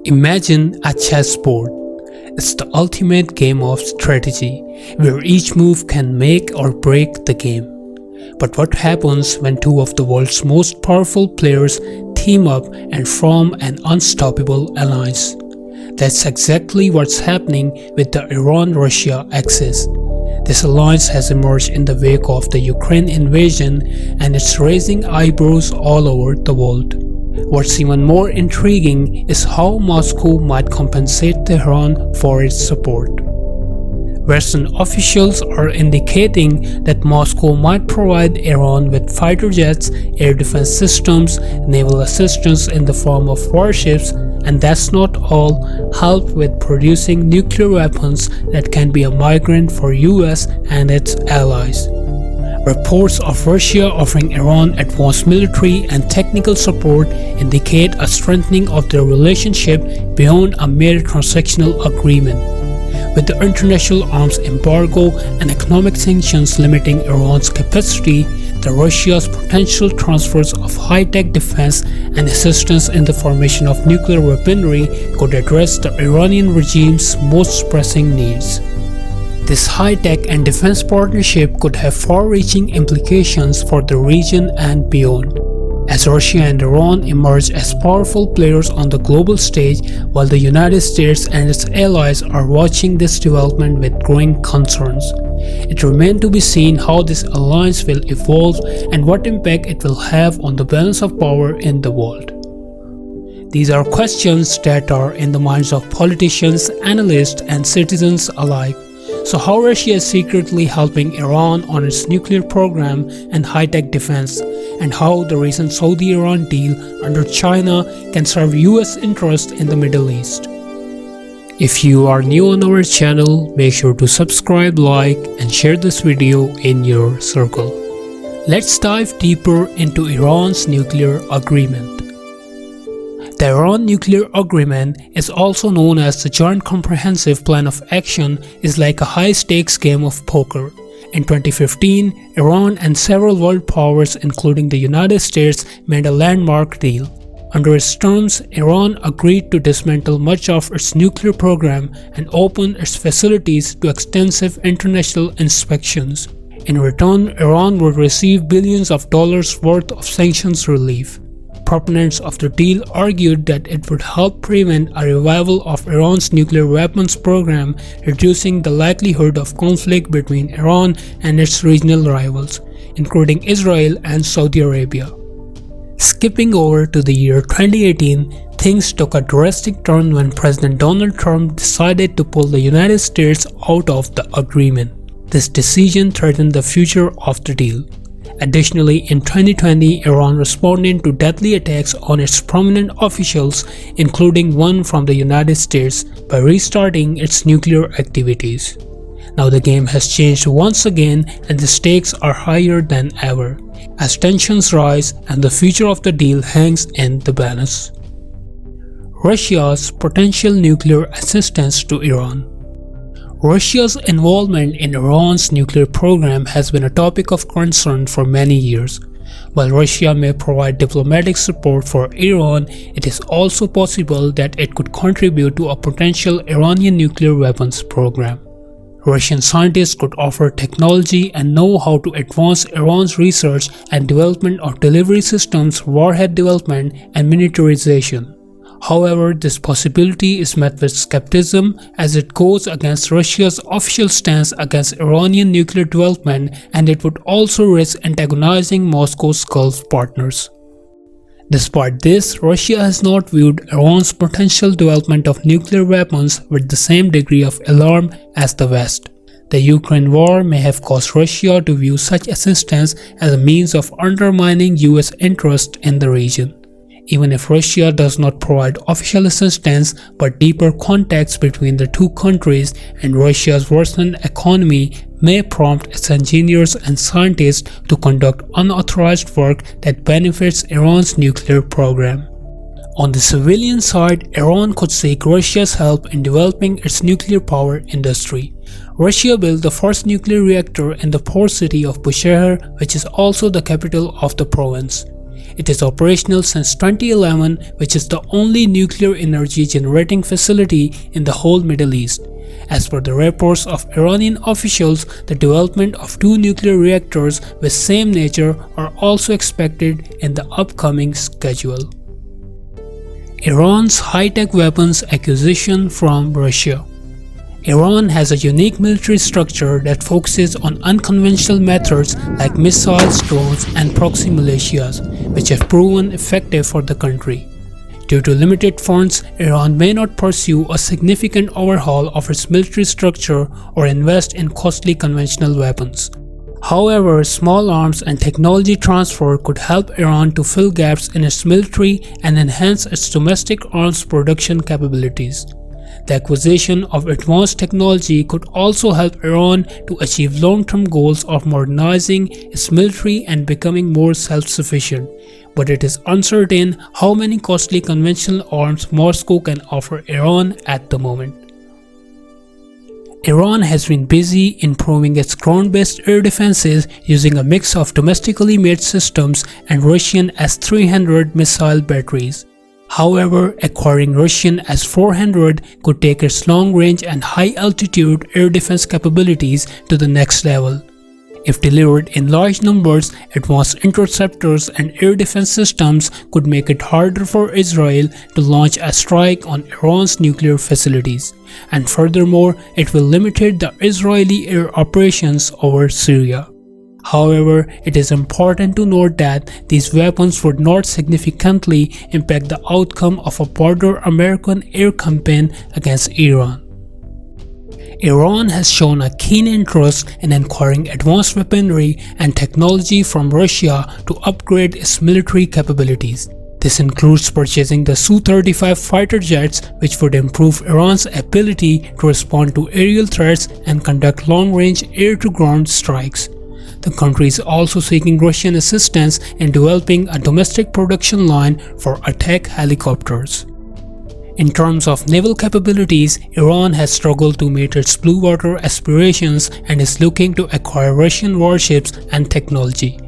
Imagine a chessboard. It's the ultimate game of strategy, where each move can make or break the game. But what happens when two of the world's most powerful players team up and form an unstoppable alliance? That's exactly what's happening with the Iran-Russia axis. This alliance has emerged in the wake of the Ukraine invasion, and it's raising eyebrows all over the world. What's even more intriguing is how Moscow might compensate Tehran for its support. Western officials are indicating that Moscow might provide Iran with fighter jets, air defense systems, naval assistance in the form of warships, and that's not all, help with producing nuclear weapons that can be a migrant for US and its allies. Reports of Russia offering Iran advanced military and technical support indicate a strengthening of their relationship beyond a mere transactional agreement. With the international arms embargo and economic sanctions limiting Iran's capacity, the Russia's potential transfers of high-tech defense and assistance in the formation of nuclear weaponry could address the Iranian regime's most pressing needs. This high-tech and defense partnership could have far-reaching implications for the region and beyond. As Russia and Iran emerge as powerful players on the global stage, while the United States and its allies are watching this development with growing concerns. It remains to be seen how this alliance will evolve and what impact it will have on the balance of power in the world. These are questions that are in the minds of politicians, analysts, and citizens alike. So how Russia is secretly helping Iran on its nuclear program and high-tech defense, and how the recent Saudi-Iran deal under China can serve US interests in the Middle East. If you are new on our channel, make sure to subscribe, like, and share this video in your circle. Let's dive deeper into Iran's nuclear agreement. The Iran Nuclear Agreement is also known as the Joint Comprehensive Plan of Action is like a high-stakes game of poker. In 2015, Iran and several world powers including the United States made a landmark deal. Under its terms, Iran agreed to dismantle much of its nuclear program and open its facilities to extensive international inspections. In return, Iran would receive billions of dollars worth of sanctions relief. Proponents of the deal argued that it would help prevent a revival of Iran's nuclear weapons program, reducing the likelihood of conflict between Iran and its regional rivals, including Israel and Saudi Arabia. Skipping over to the year 2018, things took a drastic turn when President Donald Trump decided to pull the United States out of the agreement. This decision threatened the future of the deal. Additionally, in 2020, Iran responded to deadly attacks on its prominent officials, including one from the United States, by restarting its nuclear activities. Now the game has changed once again, and the stakes are higher than ever, as tensions rise and the future of the deal hangs in the balance. Russia's potential nuclear assistance to Iran. Russia's involvement in Iran's nuclear program has been a topic of concern for many years. While Russia may provide diplomatic support for Iran, it is also possible that it could contribute to a potential Iranian nuclear weapons program. Russian scientists could offer technology and know how to advance Iran's research and development of delivery systems, warhead development, and miniaturization. However, this possibility is met with skepticism as it goes against Russia's official stance against Iranian nuclear development, and it would also risk antagonizing Moscow's Gulf partners. Despite this, Russia has not viewed Iran's potential development of nuclear weapons with the same degree of alarm as the West. The Ukraine war may have caused Russia to view such assistance as a means of undermining US interest in the region. Even if Russia does not provide official assistance, but deeper contacts between the two countries and Russia's worsened economy may prompt its engineers and scientists to conduct unauthorized work that benefits Iran's nuclear program. On the civilian side, Iran could seek Russia's help in developing its nuclear power industry. Russia built the first nuclear reactor in the port city of Bushehr, which is also the capital of the province. It is operational since 2011, which is the only nuclear energy generating facility in the whole Middle East. As per the reports of Iranian officials, the development of 2 nuclear reactors with same nature are also expected in the upcoming schedule. Iran's high-tech weapons acquisition from Russia. Iran has a unique military structure that focuses on unconventional methods like missiles, drones, and proxy militias, which have proven effective for the country. Due to limited funds, Iran may not pursue a significant overhaul of its military structure or invest in costly conventional weapons. However, small arms and technology transfer could help Iran to fill gaps in its military and enhance its domestic arms production capabilities. The acquisition of advanced technology could also help Iran to achieve long-term goals of modernizing its military and becoming more self-sufficient, but it is uncertain how many costly conventional arms Moscow can offer Iran at the moment. Iran has been busy improving its ground-based air defenses using a mix of domestically made systems and Russian S-300 missile batteries. However, acquiring Russian S-400 could take its long-range and high-altitude air defense capabilities to the next level. If delivered in large numbers, advanced interceptors and air defense systems could make it harder for Israel to launch a strike on Iran's nuclear facilities, and furthermore, it will limit the Israeli air operations over Syria. However, it is important to note that these weapons would not significantly impact the outcome of a broader American air campaign against Iran. Iran has shown a keen interest in acquiring advanced weaponry and technology from Russia to upgrade its military capabilities. This includes purchasing the Su-35 fighter jets, which would improve Iran's ability to respond to aerial threats and conduct long-range air-to-ground strikes. The country is also seeking Russian assistance in developing a domestic production line for attack helicopters. In terms of naval capabilities, Iran has struggled to meet its blue water aspirations and is looking to acquire Russian warships and technology.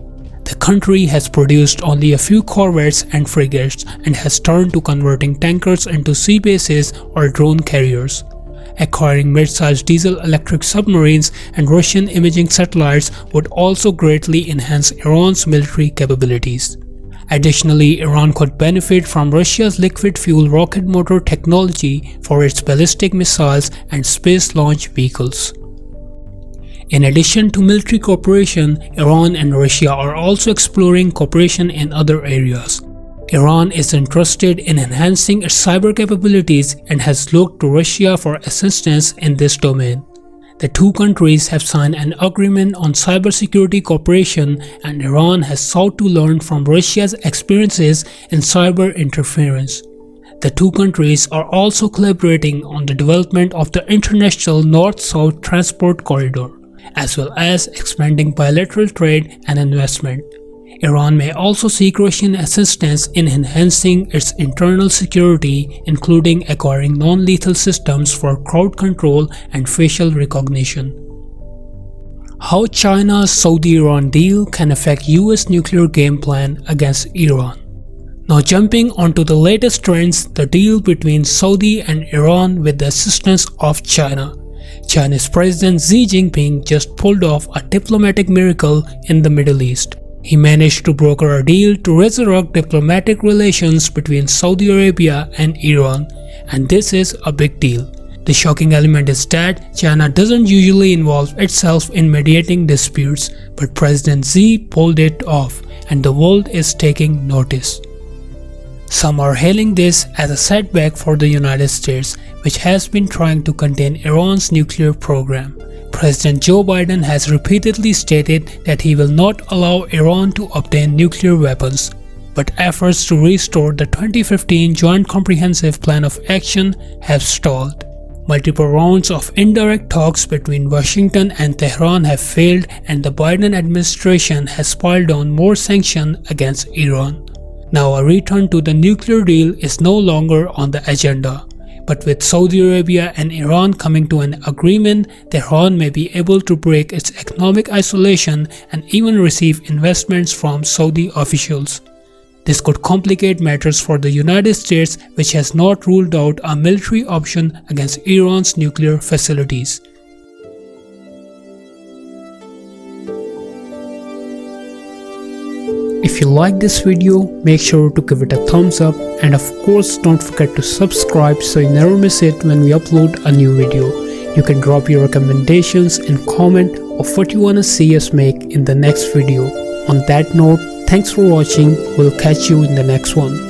The country has produced only a few corvettes and frigates and has turned to converting tankers into sea bases or drone carriers. Acquiring mid-sized diesel-electric submarines and Russian imaging satellites would also greatly enhance Iran's military capabilities. Additionally, Iran could benefit from Russia's liquid fuel rocket motor technology for its ballistic missiles and space launch vehicles. In addition to military cooperation, Iran and Russia are also exploring cooperation in other areas. Iran is interested in enhancing its cyber capabilities and has looked to Russia for assistance in this domain. The two countries have signed an agreement on cybersecurity cooperation, and Iran has sought to learn from Russia's experiences in cyber interference. The two countries are also collaborating on the development of the international North-South transport corridor, as well as expanding bilateral trade and investment. Iran may also seek Russian assistance in enhancing its internal security, including acquiring non-lethal systems for crowd control and facial recognition. How China's Saudi-Iran deal can affect US nuclear game plan against Iran. Now jumping onto the latest trends, the deal between Saudi and Iran with the assistance of China. China's President Xi Jinping just pulled off a diplomatic miracle in the Middle East. He managed to broker a deal to resurrect diplomatic relations between Saudi Arabia and Iran, and this is a big deal. The shocking element is that China doesn't usually involve itself in mediating disputes, but President Xi pulled it off, and the world is taking notice. Some are hailing this as a setback for the United States, which has been trying to contain Iran's nuclear program. President Joe Biden has repeatedly stated that he will not allow Iran to obtain nuclear weapons, but efforts to restore the 2015 Joint Comprehensive Plan of Action have stalled. Multiple rounds of indirect talks between Washington and Tehran have failed, and the Biden administration has piled on more sanctions against Iran. Now a return to the nuclear deal is no longer on the agenda. But with Saudi Arabia and Iran coming to an agreement, Tehran may be able to break its economic isolation and even receive investments from Saudi officials. This could complicate matters for the United States, which has not ruled out a military option against Iran's nuclear facilities. If you like this video, make sure to give it a thumbs up, and of course don't forget to subscribe so you never miss it when we upload a new video. You can drop your recommendations and comment of what you wanna see us make in the next video. On that note, thanks for watching. We'll catch you in the next one.